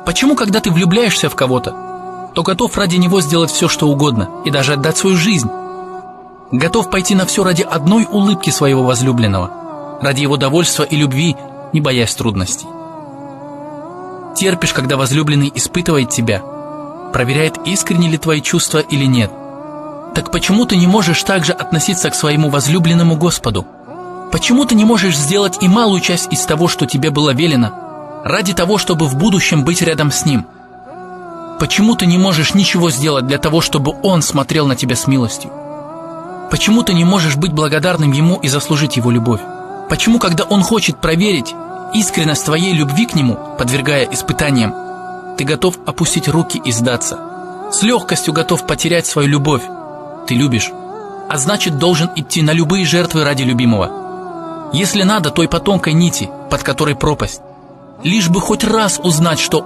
Почему, когда ты влюбляешься в кого-то, то готов ради него сделать все, что угодно, и даже отдать свою жизнь? Готов пойти на все ради одной улыбки своего возлюбленного, ради его довольства и любви, не боясь трудностей. Терпишь, когда возлюбленный испытывает тебя, проверяет, искренни ли твои чувства или нет. Так почему ты не можешь также относиться к своему возлюбленному Господу? Почему ты не можешь сделать и малую часть из того, что тебе было велено, ради того, чтобы в будущем быть рядом с Ним? Почему ты не можешь ничего сделать для того, чтобы Он смотрел на тебя с милостью? Почему ты не можешь быть благодарным Ему и заслужить Его любовь? Почему, когда Он хочет проверить искренность твоей любви к Нему, подвергая испытаниям, ты готов опустить руки и сдаться? С легкостью готов потерять свою любовь. Ты любишь, а значит, должен идти на любые жертвы ради любимого. Если надо, той по тонкой нити, под которой пропасть. Лишь бы хоть раз узнать, что